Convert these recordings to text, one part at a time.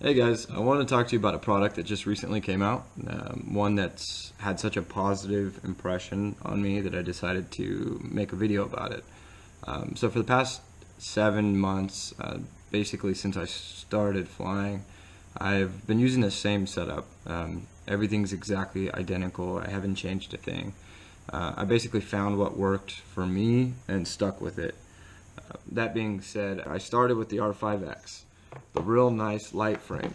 Hey guys, I want to talk to you about a product that just recently came out, one that's had such a positive impression on me that I decided to make a video about it. So for the past 7 months, basically since I started flying, I've been using the same setup. Everything's exactly identical. I haven't changed a thing. I basically found what worked for me and stuck with it. That being said, I started with the R5X, the real nice light frame.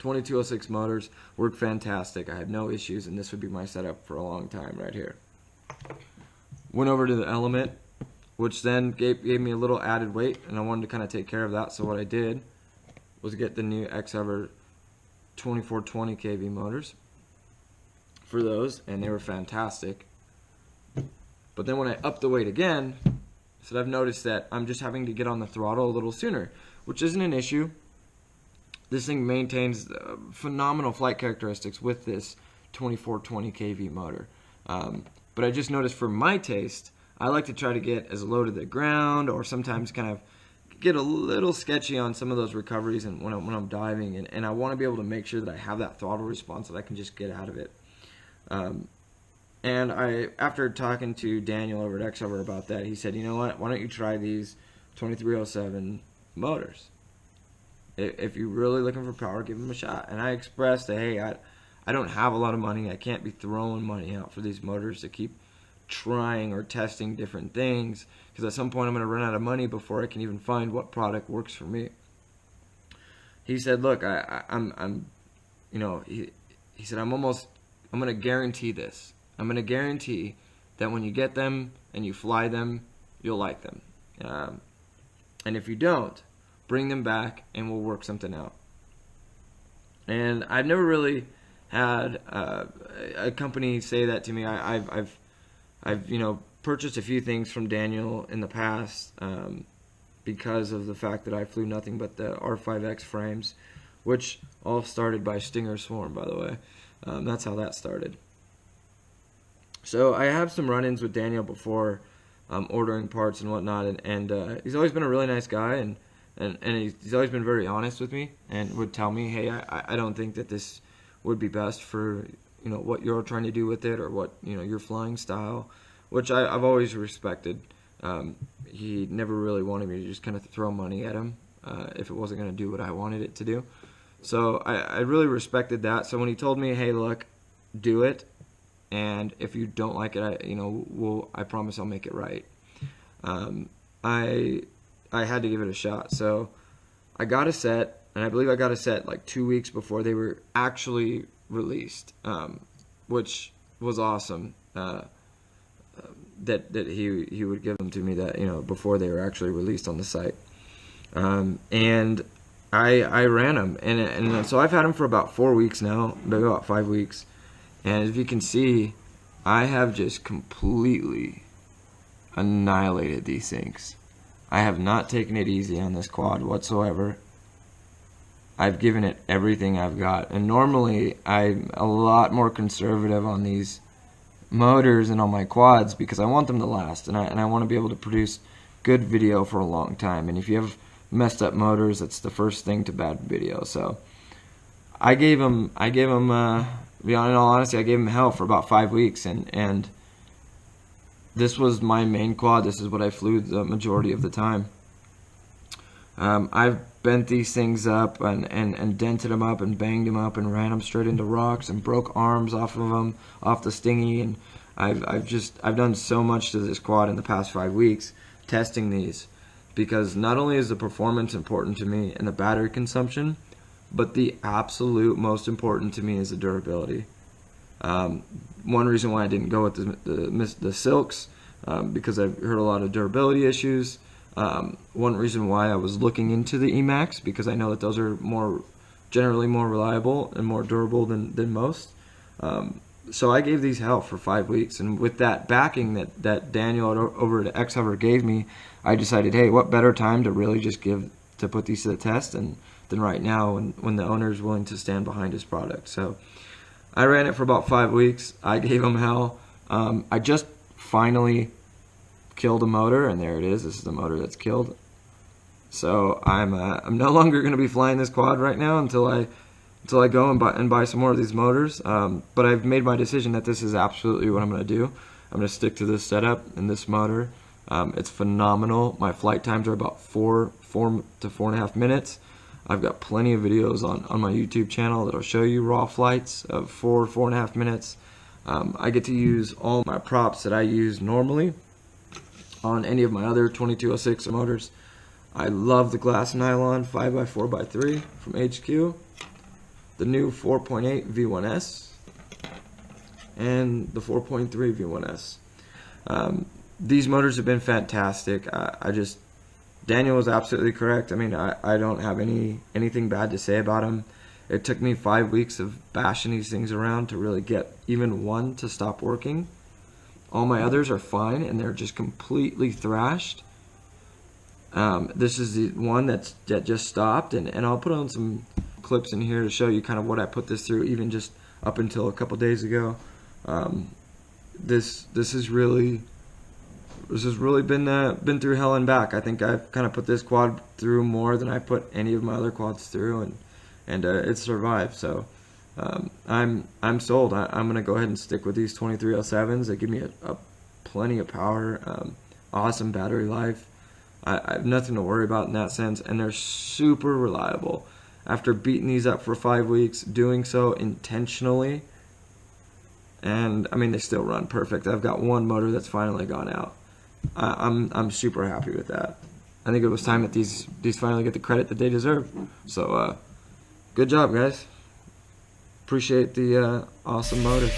2206 motors work fantastic. I had no issues, and this would be my setup for a long time right here. Went over to the Element, which then gave me a little added weight, and I wanted to kind of take care of that. So what I did was get the new XHover 2420 kV motors for those, and they were fantastic. But then when I upped the weight again, so I've noticed that I'm just having to get on the throttle a little sooner, which isn't an issue. This thing maintains phenomenal flight characteristics with this 2420 kV motor. But I just noticed for my taste, I like to try to get as low to the ground, or sometimes kind of get a little sketchy on some of those recoveries and when I'm diving, and I want to be able to make sure that I have that throttle response that I can just get out of it. And after talking to Daniel over at XHover about that, he said, you know what, why don't you try these 2307 motors? If you're really looking for power, give them a shot. And I expressed that, hey, I don't have a lot of money. I can't be throwing money out for these motors to keep trying or testing different things, because at some point I'm going to run out of money before I can even find what product works for me. He said, look, I'm you know, he said, I'm going to guarantee this. I'm going to guarantee that when you get them and you fly them, you'll like them. And if you don't, bring them back and we'll work something out. And I've never really had a company say that to me. I've purchased a few things from Daniel in the past because of the fact that I flew nothing but the R5X frames, which all started by Stinger Swarm, by the way. That's how that started. So I have some run-ins with Daniel before ordering parts and whatnot, and he's always been a really nice guy, and he's always been very honest with me and would tell me, hey, I don't think that this would be best for what you're trying to do with it, or what your flying style, which I've always respected. He never really wanted me to just kind of throw money at him if it wasn't going to do what I wanted it to do. So I really respected that. So when he told me, hey, look, do it, and if you don't like it, I promise I'll make it right. I had to give it a shot. So I got a set, and I believe I got a set like 2 weeks before they were actually released, which was awesome. That he would give them to me before they were actually released on the site, and I ran them, and so I've had them for about 4 weeks now, maybe about 5 weeks. And as you can see, I have just completely annihilated these things. I have not taken it easy on this quad whatsoever. I've given it everything I've got. And normally, I'm a lot more conservative on these motors and on my quads because I want them to last. And I want to be able to produce good video for a long time. And if you have messed up motors, that's the first thing to bad video. So I gave them in all honesty, I gave him hell for about 5 weeks, and this was my main quad. This is what I flew the majority of the time. I've bent these things up and dented them up and banged them up and ran them straight into rocks and broke arms off of them, off the Stingy, and I've done so much to this quad in the past 5 weeks testing these, because not only is the performance important to me and the battery consumption, but the absolute most important to me is the durability. One reason why I didn't go with the silks, because I've heard a lot of durability issues. One reason why I was looking into the Emax, because I know that those are generally more reliable and more durable than most. So I gave these hell for 5 weeks, and with that backing that Daniel over at XHover gave me, I decided, hey, what better time to really just put these to the test than right now when the owner is willing to stand behind his product. So I ran it for about 5 weeks. I gave him hell. I just finally killed a motor, and there it is. This is the motor that's killed. So I'm no longer going to be flying this quad right now until I go and buy some more of these motors. But I've made my decision that this is absolutely what I'm going to do. I'm going to stick to this setup and this motor. It's phenomenal. My flight times are about 4 to 4.5 minutes. I've got plenty of videos on my YouTube channel that'll show you raw flights of 4.5 minutes. I get to use all my props that I use normally on any of my other 2206 motors. I love the glass nylon 5x4x3 from HQ, the new 4.8 V1S, and the 4.3 V1S. These motors have been fantastic. Daniel was absolutely correct. I mean, I don't have anything bad to say about them. It took me 5 weeks of bashing these things around to really get even one to stop working. All my others are fine, and they're just completely thrashed. This is the one that just stopped, and I'll put on some clips in here to show you kind of what I put this through, even just up until a couple days ago. This has really been through hell and back. I think I've kind of put this quad through more than I put any of my other quads through, and it survived. So I'm sold. I'm gonna go ahead and stick with these 2307s. They give me a plenty of power, awesome battery life. I have nothing to worry about in that sense, and they're super reliable. After beating these up for 5 weeks, doing so intentionally, and I mean, they still run perfect. I've got one motor that's finally gone out. I'm super happy with that. I think it was time that these finally get the credit that they deserve. So good job, guys. Appreciate the awesome motor.